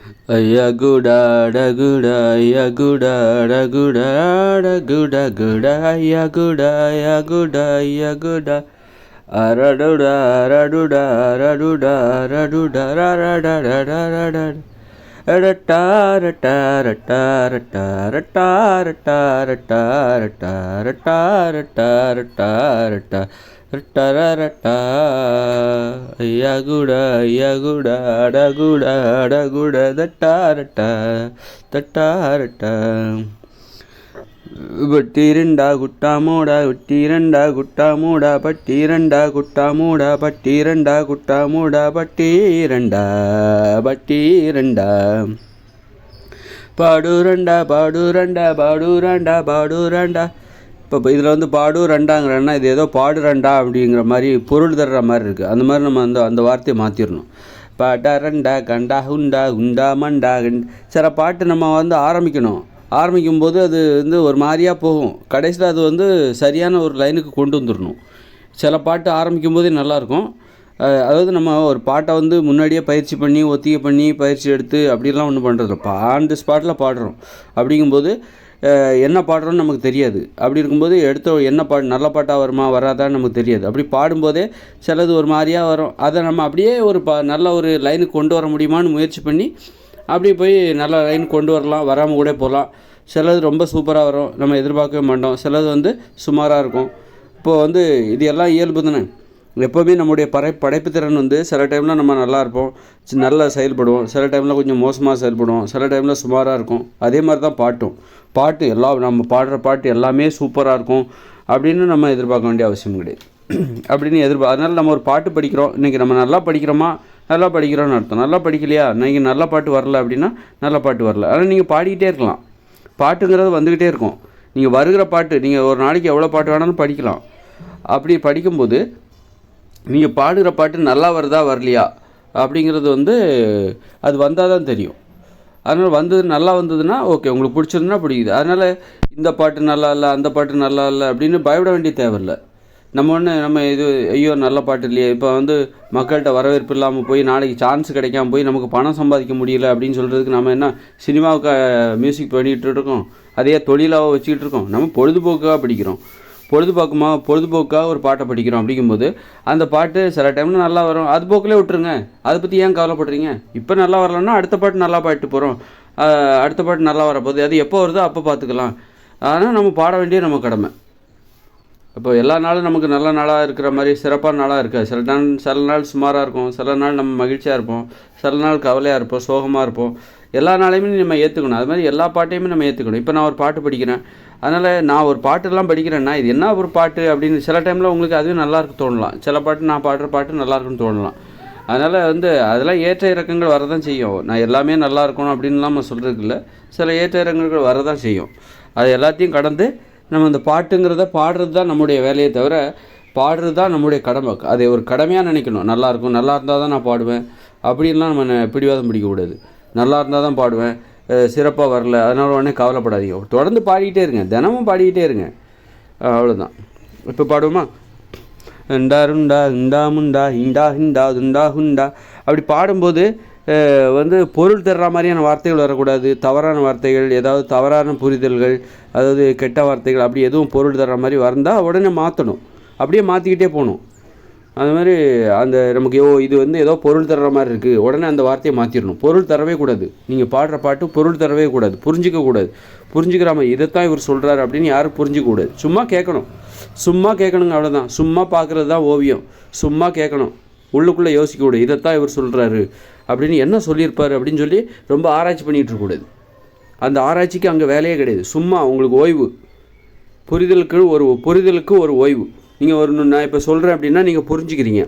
ஐயகுடா டகுடா ஐயகுடா டகுடா டகுடா குடா ஐயகுடா ஐயகுடா ஐயகுடா அரடுடா அரடுடா அரடுடா அரடுடா ரடடடடடட ஐயகுடா ஐயகுடா அடகுடா அடகுட தட்டாரட்டா தட்டாரட்டா பட்டிரண்டா குட்டா மூடா வெட்டிரண்டா குட்டா மூடா பட்டிரண்டா குட்டா மூடா பட்டிரண்டா குட்டா மூடா பட்டிரண்டா பட்டிரண்டா பாடுரண்டா பாடுரண்டா பாடுரண்டா பாடுரண்டா. இப்போ இதில் வந்து பாடுரண்டாங்கிறன்னா இது ஏதோ பாடுரண்டா அப்படிங்கிற மாதிரி பொருள் தர்ற மாதிரி இருக்குது. அந்த மாதிரி நம்ம அந்த வார்த்தையை மாற்றிடணும். பாட்டரண்டா கண்டா உண்டா உண்டா மண்டா சில பாட்டு நம்ம வந்து ஆரம்பிக்கும்போது அது வந்து ஒரு மாதிரியாக போகும். கடைசியில் அது வந்து சரியான ஒரு லைனுக்கு கொண்டு வந்துடணும். சில பாட்டு ஆரம்பிக்கும் போதே நல்லாயிருக்கும். அதாவது நம்ம ஒரு பாட்டை வந்து முன்னாடியே பயிற்சி பண்ணி ஒத்திகை பண்ணி பயிற்சி எடுத்து அப்படிலாம் ஒன்றும் பண்ணுறதில்ல. ஆன் ஸ்பாட்டில் பாடுறோம். அப்படிங்கும்போது என்ன பாடுறோன்னு நமக்கு தெரியாது. அப்படி இருக்கும்போது என்ன பாட்டு நல்ல பாட்டாக வருமா வராதான்னு நமக்கு தெரியாது. அப்படி பாடும்போதே சிலது ஒரு மாதிரியாக வரும். அதை நம்ம அப்படியே ஒரு நல்ல ஒரு லைனுக்கு கொண்டு வர முடியுமான்னு முயற்சி பண்ணி அப்படியே போய் நல்ல லைன் கொண்டு வரலாம். வராமல் கூட போகலாம். சிலது ரொம்ப சூப்பராக வரும், நம்ம எதிர்பார்க்கவே மாட்டோம். சிலது வந்து சுமாராக இருக்கும். இப்போது வந்து இது எல்லாம் இயல்பு தானே. எப்போவுமே நம்முடைய படைப்பு திறன் வந்து சில டைமில் நம்ம நல்லா இருப்போம், நல்லா செயல்படுவோம். சில டைமில் கொஞ்சம் மோசமாக செயல்படுவோம். சில டைமில் சுமாராக இருக்கும். அதே மாதிரி தான் பாட்டு எல்லாம் நம்ம பாடுற பாட்டு எல்லாமே சூப்பராக இருக்கும் அப்படின்னு நம்ம எதிர்பார்க்க வேண்டிய அவசியம் கிடையாது. அப்படின்னு அதனால் நம்ம ஒரு பாட்டு படிக்கிறோம். இன்றைக்கி நம்ம நல்லா படிக்கிறோமா, நல்லா படிக்கிறோன்னு அர்த்தம். நல்லா படிக்கலையா, நீங்கள் நல்ல பாட்டு வரல அப்படின்னா நல்ல பாட்டு வரல. ஆனால் நீங்கள் பாடிக்கிட்டே இருக்கலாம். பாட்டுங்கிறது வந்துக்கிட்டே இருக்கும். நீங்கள் வருகிற பாட்டு நீங்கள் ஒரு நாளைக்கு எவ்வளோ பாட்டு வேணாலும் படிக்கலாம். அப்படி படிக்கும்போது நீங்கள் பாடுகிற பாட்டு நல்லா வருதா வரலையா அப்படிங்கிறது வந்து அது வந்தால் தான் தெரியும். அதனால் நல்லா வந்ததுன்னா ஓகே, உங்களுக்கு பிடிச்சிருந்தா பிடிக்குது. அதனால் இந்த பாட்டு நல்லா இல்லை அந்த பாட்டு நல்லா இல்லை அப்படின்னு பயப்பட வேண்டிய தேவையில்லை. நம்ம இது ஐயோ நல்ல பாட்டு இல்லையே, இப்போ வந்து மக்கள்கிட்ட வரவேற்பு இல்லாமல் போய் நாளைக்கு சான்ஸ் கிடைக்காம போய் நமக்கு பணம் சம்பாதிக்க முடியல அப்படின்னு சொல்கிறதுக்கு நம்ம என்ன சினிமாவுக்கு மியூசிக் பண்ணிகிட்டு இருக்கோம், அதையே தொழிலாக வச்சுக்கிட்டு இருக்கோம். நம்ம பொழுதுபோக்காக படிக்கிறோம். பொழுதுபோக்காக ஒரு பாட்டை படிக்கிறோம். அப்படிங்கும்போது அந்த பாட்டு சில டைமில் நல்லா வரும், அது போக்கிலே விட்டுருங்க. அதை பற்றி ஏன் கவலைப்படுறீங்க? இப்போ நல்லா வரலன்னா அடுத்த பாட்டு நல்லா பாட்டு போகிறோம், அடுத்த பாட்டு நல்லா வரப்போகுது, அது எப்போ வருதோ அப்போ பார்த்துக்கலாம். ஆனால் நம்ம பாட வேண்டிய நம்ம கடமை. இப்போ எல்லா நாளும் நமக்கு நல்ல நாளாக இருக்கிற மாதிரி சிறப்பான நாளாக இருக்காது. சில நாள் சுமாராக இருக்கும், சில நாள் நம்ம மகிழ்ச்சியாக இருப்போம், சில நாள் கவலையாக இருப்போம், சோகமாக இருப்போம். எல்லா நாளையுமே நம்ம ஏற்றுக்கணும். அது மாதிரி எல்லா பாட்டையுமே நம்ம ஏற்றுக்கணும். இப்போ நான் ஒரு பாட்டு படிக்கிறேன், அதனால் நான் ஒரு பாட்டெல்லாம் படிக்கிறேன்னா இது என்ன ஒரு பாட்டு அப்படின்னு சில டைமில் உங்களுக்கு அதுவும் நல்லாயிருக்கு தோணலாம். சில பாட்டு நான் பாடுற பாட்டு நல்லாயிருக்குன்னு தோணலாம். அதனால் வந்து அதெல்லாம் ஏற்ற இறக்கங்கள் வரதான் செய்யும். நான் எல்லாமே நல்லா இருக்கணும் அப்படின்லாம் நம்ம சொல்கிறதுக்கு இல்லை. சில ஏற்ற இறக்கங்கள் வரதான் செய்யும். அது எல்லாத்தையும் கடந்து நம்ம இந்த பாட்டுங்கிறத பாடுறது தான் நம்முடைய வேலையை தவிர பாடுறது தான் நம்முடைய கடமை. அதை ஒரு கடமையாக நினைக்கணும். நல்லாயிருக்கும், நல்லா இருந்தால் தான் நான் பாடுவேன் அப்படின்லாம் நம்ம பிடிவாதம் பிடிக்கக்கூடாது. நல்லா இருந்தால் தான் பாடுவேன், சிறப்பாக வரல அதனால் உடனே கவலைப்படாதீங்க. தொடர்ந்து பாடிக்கிட்டே இருங்க, தினமும் பாடிக்கிட்டே இருங்க, அவ்வளோதான். இப்போ பாடுவோமா? இண்டா இண்டா முண்டா ஹிண்டா ஹிண்டா துண்டா ஹுண்டா. அப்படி பாடும்போது வந்து பொருள் தர்ற மாதிரியான வார்த்தைகள் வரக்கூடாது. தவறான வார்த்தைகள், ஏதாவது தவறான புரிதல்கள், அதாவது கெட்ட வார்த்தைகள், அப்படி எதுவும் பொருள் தர்ற மாதிரி வந்தால் உடனே மாற்றணும். அப்படியே மாற்றிக்கிட்டே போகணும். அது மாதிரி அந்த நமக்கு இது வந்து ஏதோ பொருள் தர்ற மாதிரி இருக்குது, உடனே அந்த வார்த்தையை மாற்றிடணும். பொருள் தரவே கூடாது. நீங்கள் பாடுற பாட்டு பொருள் தரவே கூடாது, புரிஞ்சிக்கக்கூடாது. புரிஞ்சுக்கிறாம இதைத்தான் இவர் சொல்கிறாரு அப்படின்னு யாரும் புரிஞ்சிக்கக்கூடாது. சும்மா கேட்கணுங்க, அவ்வளோதான். சும்மா பார்க்குறது தான் ஓவியம். சும்மா கேட்கணும், உள்ளுக்குள்ளே யோசிக்கக்கூடாது. இதைத்தான் இவர் சொல்கிறாரு அப்படின்னு என்ன சொல்லியிருப்பார் அப்படின்னு சொல்லி ரொம்ப ஆராய்ச்சி பண்ணிகிட்டு இருக்கக்கூடாது. அந்த ஆராய்ச்சிக்கு அங்கே வேலையே கிடையாது. சும்மா உங்களுக்கு ஓய்வு, புரிதலுக்கு ஒரு ஓய்வு. நீங்கள் நான் இப்போ சொல்கிறேன் அப்படின்னா நீங்கள் புரிஞ்சுக்கிறீங்க.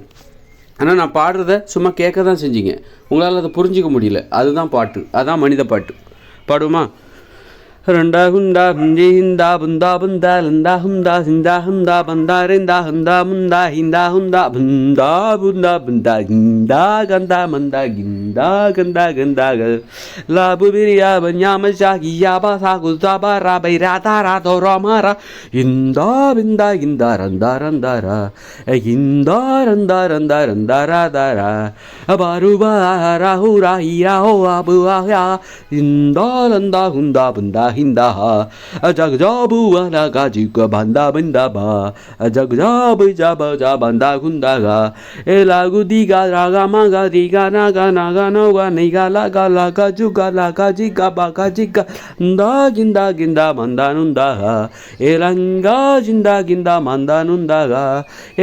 ஆனால் நான் பாடுறத சும்மா கேட்க தான் செஞ்சீங்க, உங்களால் அதை புரிஞ்சிக்க முடியல. அதுதான் பாட்டு, அதுதான் மனித பாட்டு. பாடுவோமா? ரண்டா குண்டா புஞ்சி ஹிந்தா புந்தா புந்தா லந்தா ஹுந்தா சிந்தா ஹுந்தா பந்தா ரெந்தா ஹுந்தா முந்தா ஹிந்தா ஹுந்தா புந்தா புந்தா புந்தா ஹிந்தா கந்தா மந்தா கிந்தா கந்தா கந்தா லாபு பிரியா பஞ்சாம ஷாகியா பாசா குசாபா ராபை ராதா ராதோ ராமாரா இந்தா பிந்தா கிந்தா ரந்தா ரந்தாரா கிந்தா ரந்தா ரந்தா ரந்தா ராதாரா பாருபா ராஹூரா ஹீரா ஹோ ஆபு ஆஹா இந்தா லந்தா Hunda புந்தா hindaha ajagjabu ala gajika banda bindaba ajagjabu jaba jabanda gundaga elagu diga raga maga diga naga naga noga niga laga laga juga laga jika baka jika nda ginda ginda mandanundaga elanga jinda ginda mandanundaga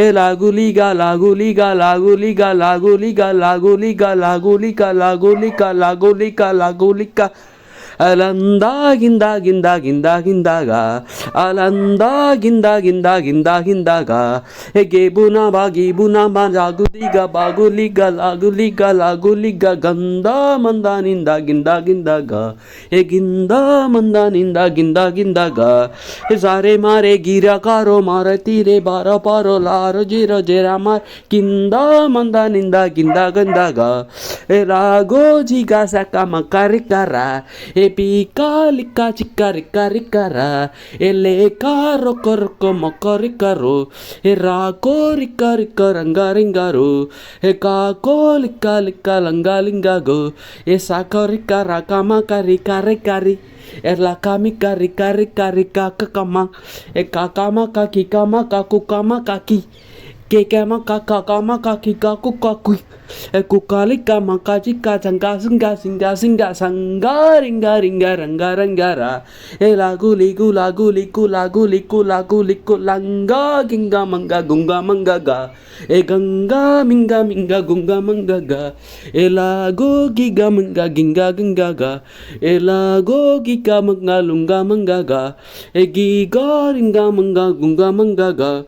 elagu liga lagu liga lagu liga lagu liga lagu liga lagu liga lagu liga lagu liga lagu liga alanda ginda ginda ginda gindaga alanda ginda ginda ginda gindaga gebuna ba jaguliga baguliga laguliga laguliga ganda mandaninda ginda gindaga ginda mandaninda ginda gindaga sare mare gira karo mare tire bara paro laro jiro jera mar ginda mandaninda ginda gindaga rago jiga saka makarikara pika lika chika rika rikara ele karo korko mokorikaro rako rika rika ranga ringaru kako lika lika langa lingago sakorika rakama kari kari kari la kami kari kari kari kakama kakama kaki kama kaku kama kaki kekama kakama kaki kaku kakui kukalika makajika sangga singga singga singga sangga ringa ringa ranga rangara lagu ligu lagu liku lagu liku lagu liku langga ginga manga gunga mangaga ganga minga minga gunga mangaga lagu giga manga ginga gingaga lagu giga manga lunga mangaga giga ringa manga gunga mangaga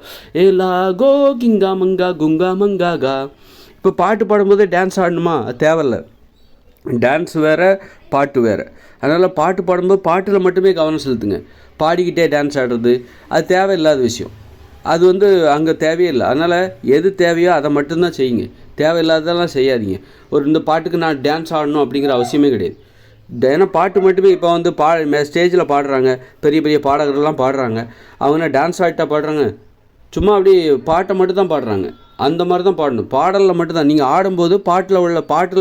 lagu ginga manga gunga mangaga. இப்போ பாட்டு பாடும்போது dance ஆடணுமா? தேவையில்ல. Dance வேறு பாட்டு வேறு. அதனால் பாட்டு பாடும்போது பாட்டில் மட்டுமே கவனம் செலுத்துங்க. பாடிக்கிட்டே டான்ஸ் ஆடுறது அது தேவையில்லாத விஷயம். அது அங்கே தேவையில்லை. அதனால் எது தேவையோ அதை மட்டும்தான் செய்யுங்க. தேவையில்லாததெல்லாம் செய்யாதீங்க. இந்த பாட்டுக்கு நான் டான்ஸ் ஆடணும் அப்படிங்கிற அவசியமே கிடையாது. ஏன்னா பாட்டு மட்டுமே இப்போ ஸ்டேஜில் பாடுறாங்க, பெரிய பெரிய பாடகர்கள்லாம் பாடுறாங்க. அவங்க டான்ஸ் ஆடிட்டா பாடுறாங்க? சும்மா அப்படி பாட்டை மட்டும் தான் பாடுறாங்க. அந்த மாதிரி தான் பாடணும். பாடலில் மட்டும்தான். நீங்கள் ஆடும்போது பாட்டில்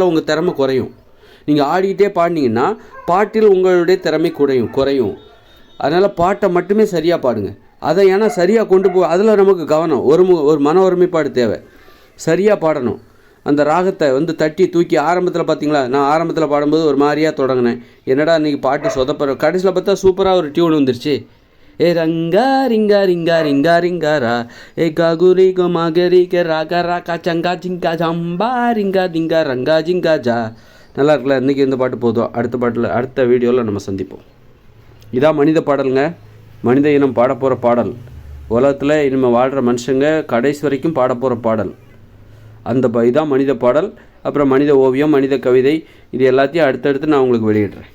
உங்கள் திறமை குறையும். நீங்கள் ஆடிக்கிட்டே பாடினீங்கன்னா பாட்டில் உங்களுடைய திறமை குறையும். அதனால் பாட்டை மட்டுமே சரியாக பாடுங்க. அதை ஏன்னா சரியாக கொண்டு அதில் நமக்கு கவனம், ஒரு மன ஒருமைப்பாடு தேவை. சரியாக பாடணும். அந்த ராகத்தை தட்டி தூக்கி ஆரம்பத்தில் பார்த்தீங்களா, நான் ஆரம்பத்தில் பாடும்போது ஒரு மாதிரியாக தொடங்கினேன். என்னடா இன்றைக்கி பாட்டு சொதப்புற, கடைசியில் பார்த்தா சூப்பராக ஒரு டியூன் வந்துருச்சு. ரங்கா ரிங்கா ரிங்கா ரிங்கா ரிங்காரா ககுரி கோமாகரி கே ராகா ராகா சங்கா ஜிங்கா ஜம்பா ரிங்கா திங்கா ரங்கா ஜிங்கா ஜா. நல்லா இருக்குல்ல? இன்றைக்கி இந்த பாட்டு போதும். அடுத்த வீடியோவில் நம்ம சந்திப்போம். இதான் மனித பாடலுங்க. மனித இனம் பாட போகிற பாடல். உலகத்தில் இனிமேல் வாழ்கிற மனுஷங்க கடைசி வரைக்கும் பாட போகிற பாடல். இதான் மனித பாடல். அப்புறம் மனித ஓவியம், மனித கவிதை, இது எல்லாத்தையும் அடுத்தடுத்து நான் உங்களுக்கு வெளியிடுறேன்.